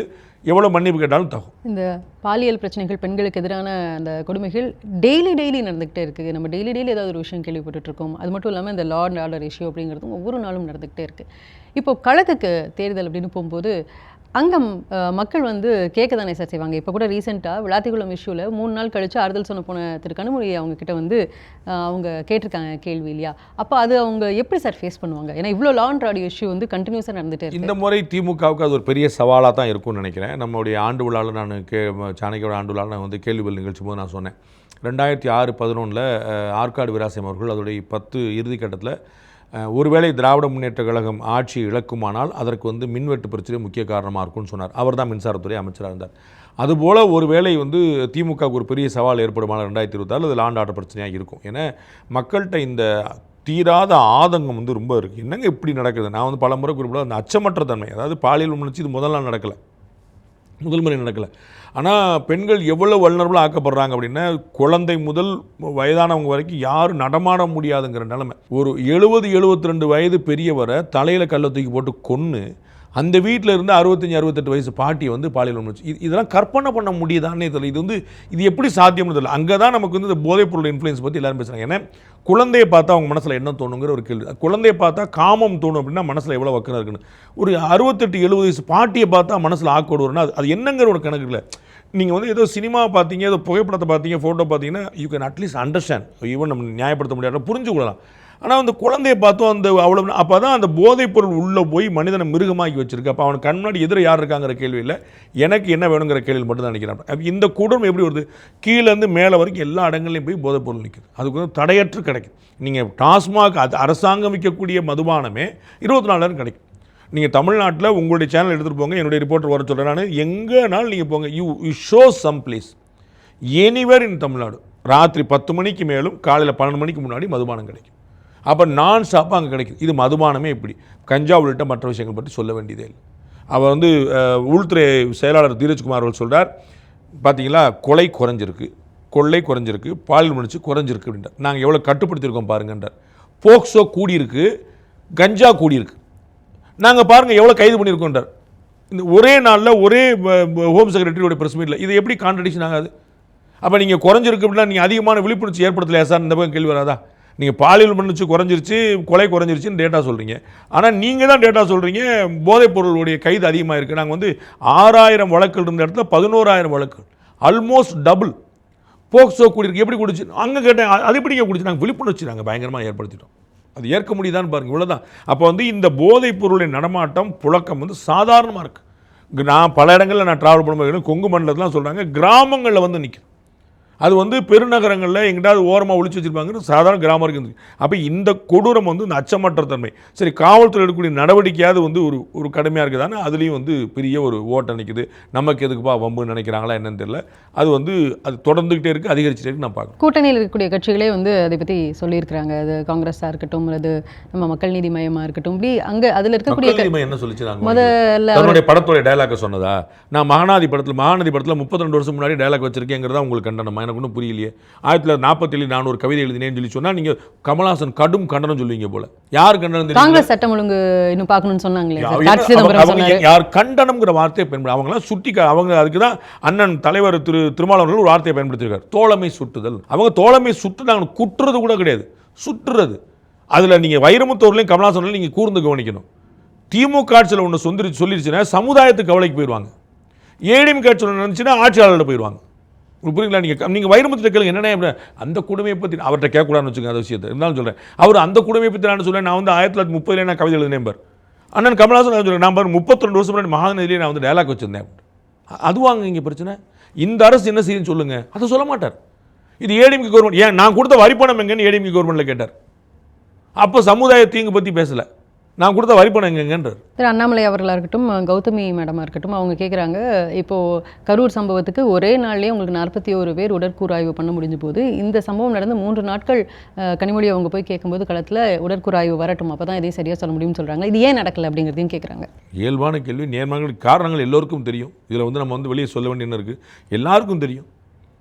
எவ்வளோ மன்னிப்பு கேட்டாலும் தகும். இந்த பாலியல் பிரச்சனைகள், பெண்களுக்கு எதிரான அந்த கொடுமைகள் டெய்லி நடந்துகிட்டே இருக்குது. நம்ம டெய்லி ஏதாவது ஒரு விஷயம் கேள்விப்பட்டுருக்கோம். அது மட்டும் இல்லாமல் இந்த லா அண்ட் ஆர்டர் இஷ்யூ அப்படிங்கிறதும் ஒவ்வொரு நாளும் நடந்துகிட்டே இருக்குது. இப்போ களத்துக்கு தேர்தல் அப்படின்னு போகும்போது அங்கே மக்கள் வந்து கேட்க தானே சார் செய்வாங்க. இப்போ கூட ரீசெண்டாக விளாத்திக்குளம் இஷ்யூவில் 3 நாள் கழித்து ஆறுதல் சொன்ன போன திரு கனிமொழியை அவங்கக்கிட்ட வந்து அவங்க கேட்டிருக்காங்க கேள்வி இல்லையா. அப்போ அது அவங்க எப்படி சார் ஃபேஸ் பண்ணுவாங்க? ஏன்னா இவ்வளோ லா அண்ட் ஆர்டர் இஷ்யூ வந்து கண்டினியூஸாக நடந்துகிட்டே இருக்கு. இந்த முறை திமுகவுக்கு அது ஒரு பெரிய சவாலாக தான் இருக்கும்னு நினைக்கிறேன். நம்மளுடைய ஆண்டு விழாவில் நான் சாணக்கியோட ஆண்டு விழாவில் நான் வந்து கேள்வி பதில் நிகழ்ச்சி போது நான் சொன்னேன், 2006-11 ஆற்காடு வீராசியம் அவர்கள் அதோடைய 10 இறுதிக்கட்டத்தில் ஒருவேளை திராவிட முன்னேற்ற கழகம் ஆட்சி இழக்குமானால் அதற்கு வந்து மின்வெட்டு பிரச்சனை முக்கிய காரணமாக இருக்கும்னு சொன்னார். அவர் தான் மின்சாரத்துறை அமைச்சராக இருந்தார். அதுபோல் ஒருவேளை வந்து திமுகவுக்கு ஒரு பெரிய சவால் ஏற்படுமானால் 2024 அது லாண்ட் ஆர்டர் பிரச்சனையாக இருக்கும். ஏன்னா மக்கள்கிட்ட இந்த தீராத ஆதங்கம் வந்து ரொம்ப இருக்குது. என்னங்க இப்படி நடக்குது? நான் வந்து பல முறை குறிப்பிட அந்த அச்சமற்ற தன்மை, அதாவது பாலியல் உணர்ச்சி இது முதல் முறை நடக்கலை. ஆனால் பெண்கள் எவ்வளோ வல்னரபுளாக ஆக்கப்படுறாங்க அப்படின்னா, குழந்தை முதல் வயதானவங்க வரைக்கும் யாரும் நடமாட முடியாதுங்கிற நிலைமை. ஒரு 70-72 வயது பெரியவரை தலையில் கல்லை தூக்கி போட்டு கொன்று அந்த வீட்டில் இருந்து 65-68 வயசு பாட்டியை வந்து பாலியல் உணர்ச்சி, இதெல்லாம் கற்பனை பண்ண முடியுதானே தெரியல. இது எப்படி சாத்தியம்னு தெரியல. அங்கே தான் நமக்கு வந்து இந்த போதைப்பொருள் இன்ஃப்ளூயன்ஸ் பற்றி எல்லாரும் பேசுகிறாங்க. ஏன்னா குழந்தையை பார்த்தா அவங்க மனசில் என்ன தோணுங்கிற ஒரு கேள்வி. குழந்தையை பார்த்தா காமம் தோணும் அப்படின்னா மனசில் எவ்வளோ வக்கரம் இருக்குன்னு. ஒரு 68-70 வயசு பாட்டியை பார்த்தா மனசில் ஆக்கோடு வரும்னா அது என்னங்கிற ஒரு கணக்கு இல்லை. நீங்கள் வந்து ஏதோ சினிமா பார்த்தீங்க, ஏதோ புகைப்படத்தை பார்த்தீங்க, ஃபோட்டோ பார்த்தீங்கன்னா you can at least understand, even நம்ம நியாயப்படுத்த முடியாது, புரிஞ்சுக்கொள்ளலாம். ஆனால் அந்த குழந்தையை பார்த்தோம் அந்த அவ்வளோ, அப்போ தான் அந்த போதைப்பொருள் உள்ளே போய் மனிதனை மிருகமாக்கி வச்சிருக்கு. அப்போ அவனுக்கு கண் முன்னாடி எதிர யார் இருக்காங்கிற கேள்வி இல்லை, எனக்கு என்ன வேணுங்கிற கேள்வி மட்டும் தான் நினைக்கிறான். அப்போ இந்த கூடம் எப்படி வருது? கீழேருந்து மேலே வரைக்கும் எல்லா இடங்கள்லையும் போய் போதைப்பொருள் நிற்குது. அதுக்கு வந்து தடையற்று கிடைக்கும். நீங்கள் டாஸ்மாக் அது அரசாங்கம் விற்கக்கூடிய மதுபானமே 24 நேரம் கிடைக்கும். நீங்கள் தமிழ்நாட்டில் உங்களுடைய சேனல் எடுத்துகிட்டு போங்க, என்னுடைய ரிப்போர்ட்டர் வர சொல்கிறேன் நான், எங்கேனாலும் நீங்கள் போங்க, you show some place anywhere இன் தமிழ்நாடு ராத்திரி 10 மணிக்கு மேலும் காலையில் 12 மணிக்கு முன்னாடி மதுபானம் கிடைக்கும். அப்போ நான் ஸ்டாப்பாக அங்கே கிடைக்கும். இது மதுபானமே இப்படி கஞ்சா உள்ளிட்ட மற்ற விஷயங்கள் பற்றி சொல்ல வேண்டியதே இல்லை. அவர் வந்து உள்துறை செயலாளர் தீரஜ்குமார் அவர்கள் சொல்கிறார், பார்த்தீங்களா கொலை குறைஞ்சிருக்கு, கொள்ளை குறைஞ்சிருக்கு, பாலியல் முயற்சி குறைஞ்சிருக்கு அப்படின்றார். நாங்கள் எவ்வளோ கட்டுப்படுத்தியிருக்கோம் பாருங்கன்றார். போக்சோ கூடியிருக்கு, கஞ்சா கூடியிருக்கு, நாங்கள் பாருங்கள் எவ்வளோ கைது பண்ணியிருக்கோன்றார். இந்த ஒரே நாளில் ஒரே ஹோம் செக்ரட்டரியோட ப்ரெஸ் மீட்டில் இது எப்படி கான்ட்ரடிக்ஷன் ஆகாது? அப்போ நீங்கள் குறைஞ்சிருக்கு அப்படின்னா நீங்கள் அதிகமான விழிப்புணர்ச்சி ஏற்படுத்தலையா சார்? இந்த பக்கம் கேள்வி வராதா? நீங்கள் பாலியல் முயற்சி குறைஞ்சிருச்சு, கொலை குறைஞ்சிருச்சுன்னு டேட்டா சொல்கிறீங்க. ஆனால் நீங்கள் தான் டேட்டா சொல்கிறீங்க போதைப் பொருளுடைய கைது அதிகமாக இருக்குது. நாங்கள் வந்து 6000 வழக்குகள் இருந்த இடத்துல 11000 வழக்குகள், ஆல்மோஸ்ட் டபுள். போக்சோ கூடியிருக்கு, எப்படி குடிச்சு? அங்கே கேட்டேன், அது எப்படி குடிச்சு? நாங்கள் விழிப்புணர்ச்சி நாங்கள் பயங்கரமாக ஏற்படுத்திட்டோம். அது ஏற்க முடியுதான்னு பாருங்கள், இவ்வளோதான். அப்போ வந்து இந்த போதைப் பொருளின் நடமாட்டம் புழக்கம் வந்து சாதாரணமாக இருக்குது. நான் பல இடங்களில் நான் ட்ராவல் பண்ணும்போது கொங்கு மண்டலத்துலாம் சொல்கிறாங்க, கிராமங்களில் வந்து நிற்கும். அது வந்து பெருநகரங்களில் எங்கிட்டாவது ஓரமாக ஒழிச்சு வச்சுருப்பாங்கன்னு சாதாரண கிராமம் இருக்குது. அப்போ இந்த கொடூரம் வந்து இந்த அச்சமற்ற தன்மை, சரி காவல்துறை எடுக்கக்கூடிய நடவடிக்கையாவது வந்து ஒரு கடுமையாக இருக்குதானே, அதுலேயும் வந்து பெரிய ஒரு ஓட்டை நிற்குது. நமக்கு எதுக்குப்பா வம்புன்னு நினைக்கிறாங்களா என்னன்னு தெரியல. அது வந்து அது தொடர்ந்துகிட்டே இருக்குது, அதிகரிச்சுட்டே இருக்குது. நான் பார்க்குறேன் கூட்டணியில் இருக்கக்கூடிய கட்சிகளே வந்து அதை பற்றி சொல்லியிருக்கிறாங்க. அது காங்கிரஸாக இருக்கட்டும், அல்லது நம்ம மக்கள் நீதி மையமாக இருக்கட்டும், இப்படி அங்கே அதில் இருக்கக்கூடிய என்ன சொல்லிச்சு? முதல்ல அவருடைய படத்துடைய டைலாக சொன்னதா? நான் மகாநதி படத்தில் 32 வருஷம் முன்னாடி டைலாக் வச்சிருக்கேங்கிறதா உங்களுக்கு கண்டனம்? எனக்கு ஒன்றும் புரியலையே. 1947 நான் ஒரு கவிதை எழுதினேன்னு சொல்லி சொன்னால் நீங்கள் கமல்ஹாசன் கடும் கண்டனம் சொல்லுவீங்க போல. யார் கண்டனம்? காங்கிரஸ் சட்டம் ஒழுங்கு இன்னும் பார்க்கணும்னு சொன்னாங்களே. யார் கண்டனம்ங்கிற வார்த்தையை பயன்படுத்த அவங்களாம் சுட்டி, அவங்க அதுக்கு தான் அண்ணன் தலைவர் திருமாவளவர்கள் ஒரு வார்த்தையை பயன்படுத்தியிருக்காரு, தோழமை சுட்டுதல். அவங்க தோழமை சுட்டுனாங்க, குட்டுறது கூட கிடையாது, சுட்டுறது. அதில் நீங்கள் வைரமுத்தூர்லையும் கமல்ஹாசன்லையும் நீங்கள் கூர்ந்து கவனிக்கணும். திமுக ஆட்சியில் ஒன்று சொல்லிருச்சுன்னா சமுதாயத்துக்கு கவலைக்கு போயிடுவாங்க. ஏடிஎம்கே ஆட்சியில் நினைச்சுன்னா ஆட்சியாளர்கிட்ட போயிடுவாங்க. புரியுங்களா? நீங்கள் வைரமுத்து கேளுங்க என்னென்ன அந்த கொடுமையை பற்றி அவர்கிட்ட கேட்கக்கூடாதுன்னு வச்சுக்கோங்க. அந்த விஷயத்தை இருந்தாலும் சொல்கிறேன். அவர் அந்த கொடுமையை பற்றி நான் சொல்லேன். நான் வந்து 1930 நான் கவிதை எழுதினேன் பார். அண்ணன் கமல்ஹாசன் சொல்கிறேன், நான் பாரு 32 வருஷம் முன்னாடி மகாநதியிலே நான் வந்து டைலாக் வச்சுருந்தேன். அதுவாங்க இங்கே பிரச்சனை. இந்த அரசு என்ன செய்யுன்னு சொல்லுங்கள், அதை சொல்ல மாட்டார். இது ஏடிஎம்கே கவர்மெண்ட். ஏன் நான் கொடுத்த வரிப்பணம் எங்கன்னு ஏடிஎம்கே கவர்மெண்ட்டில் கேட்டார். அப்போ சமுதாய தீங்கு பற்றி பேசலை, நான் கொடுத்த வரிப்பணம் எங்கன்றார். திரு அண்ணாமலை அவர்களாக இருக்கட்டும், கௌதமி மேடமாக இருக்கட்டும், அவங்க கேட்குறாங்க, இப்போது கரூர் சம்பவத்துக்கு ஒரே நாள்லேயே உங்களுக்கு 41 பேர் உடற்கூறாய்வு பண்ண முடிஞ்ச போது, இந்த சம்பவம் நடந்து 3 நாட்கள் கனிமொழி அவங்க போய் கேட்கும்போது களத்தில் உடற்கூறாய்வு வரட்டும், அப்போ தான் இதே சரியாக சொல்ல முடியும்னு சொல்கிறாங்க. இது ஏன் நடக்கலை அப்படிங்கிறதையும் கேட்குறாங்க. இயல்பான கேள்வி. நேர்மையான காரணங்கள் எல்லோருக்கும் தெரியும். இதில் வந்து நம்ம வந்து வெளியே சொல்ல வேண்டிய என்ன இருக்குது, எல்லாருக்கும் தெரியும்.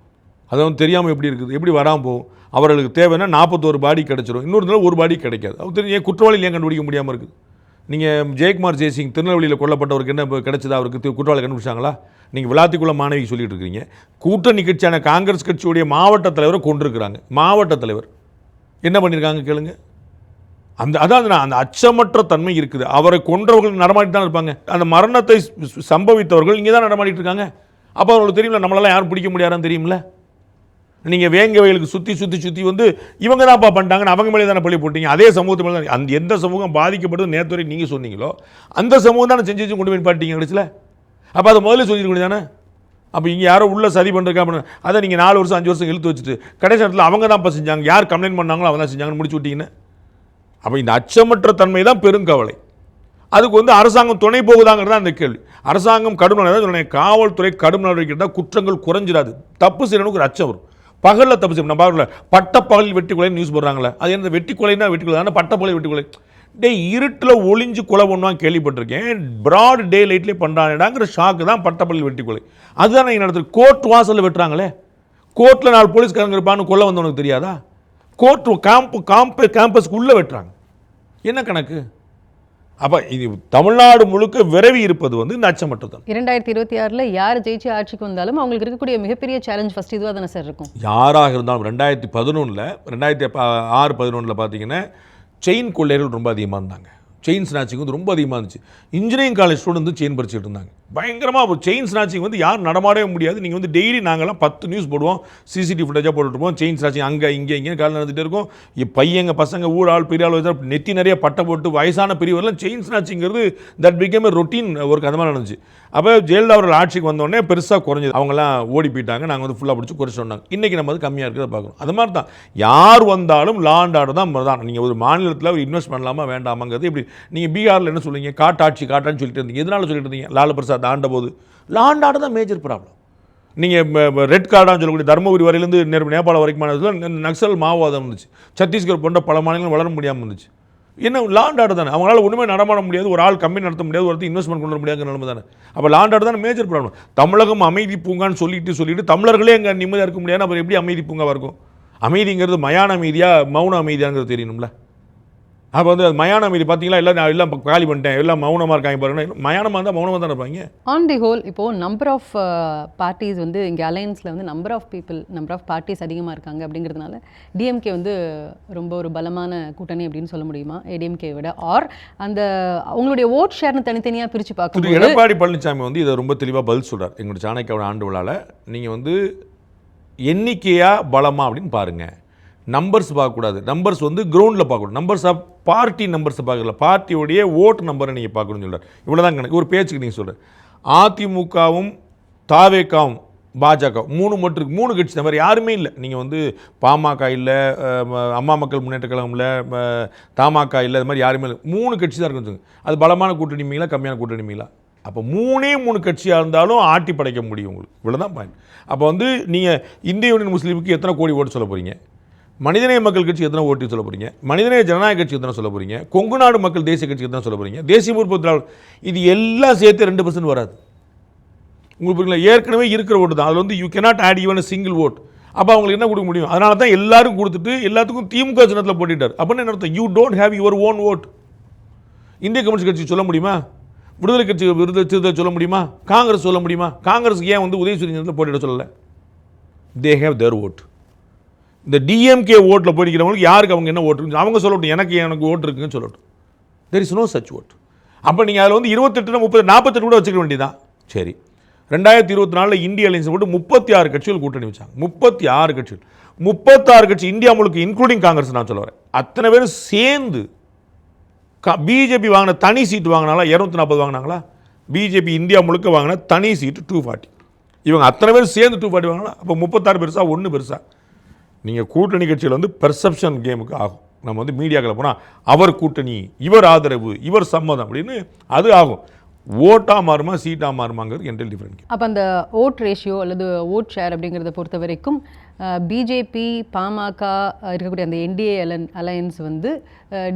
அதை வந்து தெரியாமல் எப்படி இருக்குது, எப்படி வராமல் போகும். அவர்களுக்கு தேவைன்னா 41 பாடி கிடச்சிரும், இன்னொரு தடவை ஒரு பாடி கிடைக்காது. அவர் தெரியும். ஏன் குற்றவாளிகள் ஏன் கண்டுபிடிக்க முடியாமல் இருக்குது? நீங்கள் ஜெயக்குமார் ஜெய்சிங் திருநெல்வேலியில் கொல்லப்பட்டவருக்கு என்ன கிடைச்சதா? அவருக்கு குற்றவாளி கண்டுபிடிச்சாங்களா? நீங்கள் விளாத்திக்குள்ள மாணவிக்கு சொல்லிட்டு இருக்கிறீங்க. கூட்டணி கட்சியான காங்கிரஸ் கட்சியுடைய மாவட்ட தலைவரை கொண்டிருக்கிறாங்க. மாவட்ட தலைவர் என்ன பண்ணியிருக்காங்க கேளுங்க. அதாவது அந்த அச்சமற்ற தன்மை இருக்குது. அவரை கொன்றவர்கள் நடமாடிட்டு தான் இருப்பாங்க. அந்த மரணத்தை சம்பவித்தவர்கள் இங்கே தான் நடமாடிட்டு இருக்காங்க. அப்போ அவங்களுக்கு தெரியுமில்ல, நம்மளால யாரும் பிடிக்க முடியாதான்னு தெரியுமில்ல. நீங்கள் வேங்க வயலுக்கு சுற்றி வந்து இவங்க தான்ப்பா பண்ணிட்டாங்கன்னு அவங்க மேலே தானே பள்ளி போட்டீங்க. அதே சமூகத்து மேலே தான். அந்த எந்த சமூகம் பாதிக்கப்படுது நேற்று வரை நீங்கள் சொன்னீங்களோ அந்த சமூகம் தானே செஞ்சு கொண்டு போய் பாட்டிங்க கடைசியில். அப்போ அதை முதல்ல சொல்லிட்டு தானே. அப்போ இங்கே யாரோ உள்ள சதி பண்ணுறக்கா அப்படின்னு அதை நீங்கள் 4 வருஷம் 5 வருஷம் இழுத்து வச்சுட்டு கடைசி நேரத்தில் அவங்க தான் இப்போ செஞ்சாங்க, யார் கம்ப்ளைண்ட் பண்ணாங்களோ அவங்க தான் செஞ்சாங்கன்னு முடிச்சு விட்டீங்கன்னு. அப்போ இந்த அச்சமற்ற தன்மை தான் பெருங்கவலை. அதுக்கு வந்து அரசாங்கம் துணை போகுதாங்கிறது தான் அந்த கேள்வி. அரசாங்கம் கடும் நடவடிக்கை, காவல்துறை கடும் நடவடிக்கை எடுத்தால் குற்றங்கள் குறைஞ்சிடாது. தப்பு செய்யணும்னு ஒரு அச்சம் வரும். பகலில் தப்பு செய்யணும். நம்ம பார்க்கல, பட்டப்பகலில் வெட்டி கொலைன்னு நியூஸ் போடுறாங்களே, அது என்ன வெட்டி கொலைன்னா வெட்டி கொலை தானே, பட்டப்பகலில் வெட்டி கொலை. இருட்டில் ஒளிஞ்சு கொலை பண்ணுவாங்க கேள்விப்பட்டிருக்கேன். பிராட் டே லைட்லேயே பண்ணுறாங்கடாங்கிற ஷாக்கு தான் பட்டப்பகலில் வெட்டி கொலை. அதுதான் நீங்கள் நடத்துகிற. கோர்ட் வாசலில் வெட்டுறாங்களே, கோர்ட்டில் 4 போலீஸ்காரங்க இருப்பான்னு கொலை வந்தவனுக்கு தெரியாதா? கோர்ட் கேம்பஸ்க்கு உள்ளே வெட்டுறாங்க. என்ன கணக்கு? அப்போ இது தமிழ்நாடு முழுக்க விரவி இருப்பது வந்து இந்த அச்சமற்றதான். 2026 யார் ஜெயிச்சு ஆட்சிக்கு வந்தாலும் அவங்களுக்கு இருக்கக்கூடிய மிகப்பெரிய சேலஞ்ச் ஃபர்ஸ்ட் இதுவாக தானே சார் இருக்கும். யாராக இருந்தாலும் 2006-11 பார்த்தீங்கன்னா செயின் கொள்ளையர்கள் ரொம்ப அதிகமாக இருந்தாங்க. செயின் ஸ்நாச்சிங் வந்து ரொம்ப அதிகமாக இருந்துச்சு. இன்ஜினியரிங் காலேஜ் ஸ்டூடெண்ட் வந்து செயின் பறிச்சுட்டு இருந்தாங்க. பயங்கரமாக செயின் ஸ்நாச்சிங் வந்து யார் நடமாடவே முடியாது. நீங்கள் வந்து டெய்லி நாங்கள்லாம் 10 நியூஸ் போடுவோம், சிசிடிவி ஃபுட்டேஜாக போட்டுருப்போம். செயின் ஸ்நாச்சிங் அங்கே இங்கே காலம் நடந்துகிட்டே இருக்கும். பையங்க பசங்க ஊராள் பெரிய ஆள் வச்சா நெத்தி நிறைய பட்டை போட்டு வயசான பெரியவரெலாம் செயின் ஸ்நாச்சிங்கிறது that become a routine work. அந்த மாதிரி நடந்துச்சு. அப்போ ஜெயலலிதா அவர்கள் ஆட்சிக்கு வந்தோடனே பெருசாக குறைஞ்சது. அவங்களாம் ஓடி போயிட்டாங்க, நாங்கள் வந்து ஃபுல்லாக பிடிச்சி குறைச்சி சொன்னாங்க. இன்றைக்கி நம்ம வந்து கம்மியாக இருக்கிறத பார்க்குறோம். அது மாதிரி தான் யார் வந்தாலும் லா அண்ட் ஆர்டர் தான். நீங்கள் ஒரு மாநிலத்தில் ஒரு இன்வெஸ்ட் பண்ணலாமா வேண்டாமாங்கிறது எப்படி. நீங்கள் பீகாரில் என்ன சொல்லுவீங்க, காட்டாட்சின்னு சொல்லிட்டு இருந்தீங்க. எதனால சொல்லிட்டு இருந்தீங்க? லாலு பிரசாத் ஆண்ட போது லா அண்ட் ஆர்டர் தான் மேஜர் ப்ராப்ளம். நீங்கள் ரெட் கார்டான்னு சொல்லக்கூடிய தருமபுரி வரையிலேருந்து நேபாளம் வரைக்கும் நக்சல் மாவோவாதம் இருந்துச்சு. சத்தீஸ்கர் போன்ற பல மாநிலங்கள் வளர முடியாமல் இருந்துச்சு. என்ன லாண்ட் ஆர்டர் தானே, அவங்களால ஒன்றுமே நடமாட முடியாது, ஒரு ஆள் கம்பெனி நடத்த முடியாது, ஒருத்தர் இன்வெஸ்ட்மெண்ட் கொண்டு வர முடியாத நிலைமை தானே. அப்போ லாண்ட் ஆர்டர் தானே மேஜர் ப்ராப்ளம். தமிழகம் அமைதி பூங்கான்னு சொல்லிட்டு தமிழர்களே அங்கே நிம்மதியாக இருக்க முடியாது, அப்புறம் எப்படி அமைதி பூங்காவாக இருக்கும்? அமைதிங்கிறது மயான அமைதியா மௌன அமைதியாங்கிறது தெரியணும்ல. அப்போ வந்து அது மயான அமைதி பார்த்தீங்களா, எல்லாம் காலி பண்ணிட்டேன், எல்லாம் மௌனமாக இருக்காங்க பாருங்க. மயானமாக இருந்தால் மௌனமாக தான் இருப்பாங்க. ஆன் தி ஹோல் இப்போது நம்பர் ஆஃப் பார்ட்டிஸ் வந்து இங்கே அலையன்ஸில் வந்து நம்பர் ஆஃப் பார்ட்டிஸ் அதிகமாக இருக்காங்க அப்படிங்கிறதுனால டிஎம்கே வந்து ரொம்ப ஒரு பலமான கூட்டணி அப்படின்னு சொல்ல முடியுமா ஏடிஎம்கே விட? ஆர் அந்த அவங்களுடைய ஓட் ஷேர்னு தனித்தனியாக பிரித்து பார்க்கும்போது எடப்பாடி பழனிசாமி வந்து இதை ரொம்ப தெளிவாக பதில் சொல்கிறார். எங்களுடைய சாணக்கியோட ஆண்டு விழாவில் நீங்கள் வந்து எண்ணிக்கையா பலமா அப்படின்னு பாருங்கள், நம்பர்ஸ் பார்க்கக்கூடாது. நம்பர்ஸ் வந்து கிரவுண்டில் பார்க்கணும். நம்பர்ஸ் ஆஃப் பார்ட்டி நம்பர்ஸை பார்க்கல, பார்ட்டியோடைய ஓட்டு நம்பரை நீங்கள் பார்க்கணும்னு சொல்கிறார். இவ்வளோதான் கணக்கு. ஒரு பேச்சுக்கு நீங்கள் சொல்கிறேன், அதிமுகவும் தாவேக்காவும் பாஜக 3 மட்டும் 3 கட்சி தவிர யாருமே இல்லை. நீங்கள் வந்து பாமக இல்லை, அம்மா மக்கள் முன்னேற்ற கழகம் இல்லை, தமாக இல்லை, அது மாதிரி யாருமே இல்லை. 3 கட்சி தான் இருக்குன்னு சொல்லுங்க. அது பலமான கூட்டணிமைங்களா கம்மியான கூட்டணிமைங்களா? அப்போ 3 கட்சியாக இருந்தாலும் ஆட்டி படைக்க முடியும் உங்களுக்கு. இவ்வளோதான் பாயிண்ட். அப்போ வந்து நீங்கள் இந்திய யூனியன் முஸ்லீமுக்கு எத்தனை கோடி ஓட்டு சொல்ல போகிறீங்க, மனிதநேய மக்கள் கட்சி எத்தனை ஓட்டு சொல்ல போகிறீங்க, மனிதநேய ஜனநாயக கட்சி எத்தனை சொல்ல போகிறீங்க, கொங்கு நாடு மக்கள் தேசிய கட்சி எத்தனை சொல்ல போகிறீங்க, தேசிய முற்போக்கு திராவிட, இது எல்லாம் சேர்த்து 2% வராது உங்களுக்கு. ஏற்கனவே இருக்கிற ஓட்டு தான். அதில் வந்து you cannot add even single vote. அப்போ அவங்களுக்கு என்ன கொடுக்க முடியும்? அதனால தான் எல்லாரும் கொடுத்துட்டு எல்லாத்துக்கும் திமுக சின்னத்தில் போட்டிட்டார். அப்படின்னு என்ன அர்த்தம்? You don't have your own vote. இந்திய கம்யூனிஸ்ட் கட்சி சொல்ல முடியுமா? விடுதலை கட்சி விருது சொல்ல முடியுமா? காங்கிரஸ் சொல்ல முடியுமா? காங்கிரஸுக்கு ஏன் வந்து உதயசூரிய சின்னத்தில் போட்டியிட சொல்லலை? They have their vote. இந்த டிஎம்கே ஓட்டில் போயிருக்கிறவங்களுக்கு யாருக்கு அவங்க என்ன ஓட்டு இருக்குன்னு அவங்க சொல்லட்டும். எனக்கு ஓட்டு இருக்குன்னு சொல்லட்டும். There is no such vote. அப்போ நீங்கள் அதில் வந்து 28, 30, 48 கூட வச்சுக்க வேண்டியதான். சரி, 2024 இந்திய அலையன்ஸ் போட்டு 36 கட்சிகள் கூட்டணி வச்சாங்க. 36 கட்சி இந்தியா முழுக்க, இன்க்ளூடிங் காங்கிரஸ் நான் சொல்ல வரேன், அத்தனை பேரும் சேர்ந்து பிஜேபி வாங்கின தனி சீட்டு வாங்கினாங்களா? 240 வாங்கினாங்களா? பிஜேபி இந்தியா முழுக்க வாங்கின தனி சீட்டு 240. இவங்க அத்தனை பேர் சேர்ந்து 240 வாங்கினா அப்போ 36 பெருசா 1 பெருசா? நீங்கள் கூட்டணி கட்சியில் வந்து பெர்செப்ஷன் கேமுக்கு ஆகும். நம்ம வந்து மீடியாக்களை போனால் அவர் கூட்டணி, இவர் ஆதரவு, இவர் சம்மதம் அப்படின்னு அது ஆகும். ஓட்டாக மாறுமா சீட்டாக மாறுமாங்கிறது என்டல் டிஃப்ரெண்ட். அப்போ அந்த ஓட் ரேஷியோ அல்லது ஓட் ஷேர் அப்படிங்கிறத பொறுத்த வரைக்கும் பிஜேபி பாமக இருக்கக்கூடிய அந்த என்டிஏ அலையன்ஸ் வந்து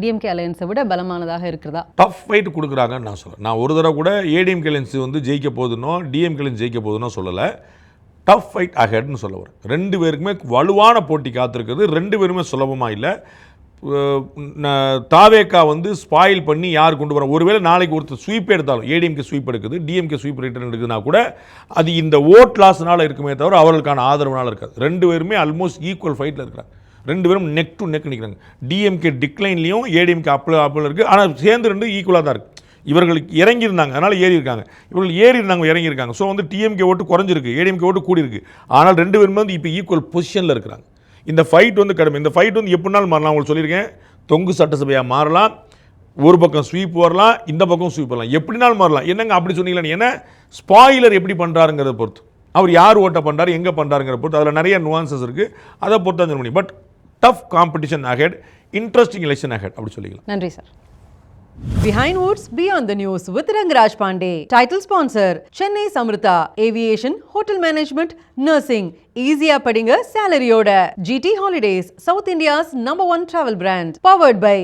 டிஎம்கே அலையன்ஸை விட பலமானதாக இருக்கிறதா? டஃப் ஃபைட் கொடுக்குறாங்கன்னு நான் சொல்கிறேன். நான் ஒரு தடவை கூட ஏடிஎம்கே அலையன்ஸ் வந்து ஜெயிக்க போகுதுன்னோ டிஎம்கே அலையன்ஸ் ஜெயிக்க போகுதுன்னோ சொல்லலை. டஃப் ஃபைட் அஹெட்னு சொல்ல வரேன். 2 பேருக்குமே வலுவான போட்டி காத்திருக்கிறது. 2 பேருமே சுலபமாக இல்லை. தாவேக்கா வந்து ஸ்பாயில் பண்ணி யார் கொண்டு வர, ஒருவேளை நாளைக்கு ஒருத்தர் ஸ்வீப் எடுத்தாலும், ஏடிஎம்கே ஸ்வீப் எடுக்குது, டிஎம்கே ஸ்வீப் ரிட்டர்ன் எடுக்குதுன்னா கூட அது இந்த ஓட் லாஸ்னால இருக்குமே தவிர அவர்களுக்கான ஆதரவுனால இருக்காது. 2 பேருமே ஆல்மோஸ்ட் ஈக்குவல் ஃபைட்டில் இருக்கிறாங்க. 2 பேரும் நெக் டு நெக் நிற்கிறாங்க. டிஎம்கே டிக்ளைன்லையும் ஏடிஎம்கே அப்பில் இருக்குது. ஆனால் சேர்ந்து 2 ஈக்குவலாக தான் இருக்குது. இவர்களுக்கு இறங்கியிருந்தாங்க, அதனால் ஏறி இருக்காங்க. இவர்கள் ஏறி இருந்தாங்க, இறங்கியிருக்காங்க. ஸோ வந்து டிஎம்கே ஓட்டு குறைஞ்சிருக்கு, ஏடிஎம்கே ஓட்டு கூடியிருக்கு. ஆனால் 2 பேருமே வந்து இப்போ ஈக்குவல் பொசிஷனில் இருக்கிறாங்க. இந்த ஃபைட் வந்து கடுமை. இந்த ஃபைட் வந்து எப்படினாலும் மாறலாம். உங்களுக்கு சொல்லியிருக்கேன், தொங்கு சட்டசபையாக மாறலாம், ஒரு பக்கம் ஸ்வீப் வரலாம், இந்த பக்கம் ஸ்வீப் வரலாம், எப்படினாலும் மாறலாம். என்னங்க அப்படி சொன்னீங்களா? ஏன்னா ஸ்பாயிலர் எப்படி பண்ணுறாருங்கிறத பொறுத்து, அவர் யார் ஓட்டை பண்ணுறாரு, எங்கே பண்ணுறாருங்கிற பொறுத்து, அதில் நிறைய நுவான்சஸ் இருக்குது. அதை பொறுத்து தான் சொல்ல முடியும். But tough competition ahead, interesting election ahead அப்படி சொல்லிக்கலாம். நன்றி sir. Behind Woods, Beyond the News with Rangaraj Pandey. Title sponsor, Chennai Samrita, Aviation, Hotel Management, Nursing. Easy-ஆ படிங்க salary-யோட. GT Holidays, South India's #1 travel brand. Powered by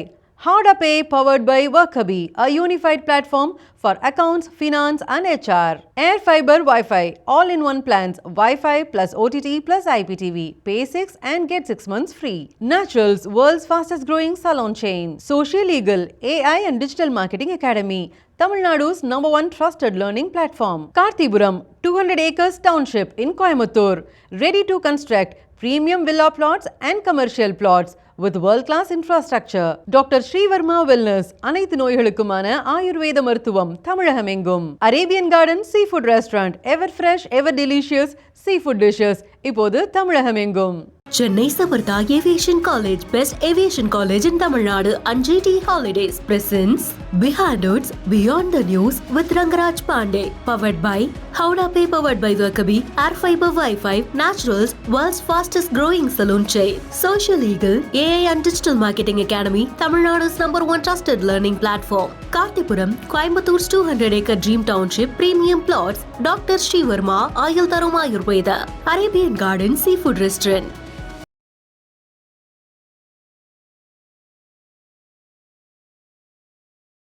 Howda Pay, powered by Workabi, a unified platform for accounts, finance and HR. Air Fiber Wi-Fi, all-in-one plans, Wi-Fi plus OTT plus IPTV. Pay 6 and get 6 months free. Naturals, world's fastest growing salon chain. Social Legal, AI and Digital Marketing Academy. Tamil Nadu's #1 trusted learning platform. Karthipuram, 200 acres township in Coimbatore. Ready to construct premium villa plots and commercial plots with world-class infrastructure. Dr. Srivarma Wellness, அனைத்து நோய்களுக்குமான ஆயுர்வேத மருத்துவம் தமிழகமெங்கும். Arabian Garden Seafood Restaurant, ever fresh, ever delicious seafood dishes, இப்போது தமிழகமெங்கும். Chennai Samrita Aviation College, best aviation college in Tamil Nadu, and GT Holidays presents Behind Woods, Beyond the News with Rangaraj Pandey. Powered by Howda Pay, powered by Workabi, Air Fiber Wi-Fi, Naturals, world's fastest growing salon chain. Social Legal, AI and Digital Marketing Academy, Tamil Nadu's #1 trusted learning platform. Karthipuram, Coimbatore 200 acre dream township, premium plots, Dr. Srivarma, Ayal Tarum Ayurveda, Arabian Garden Seafood Restaurant.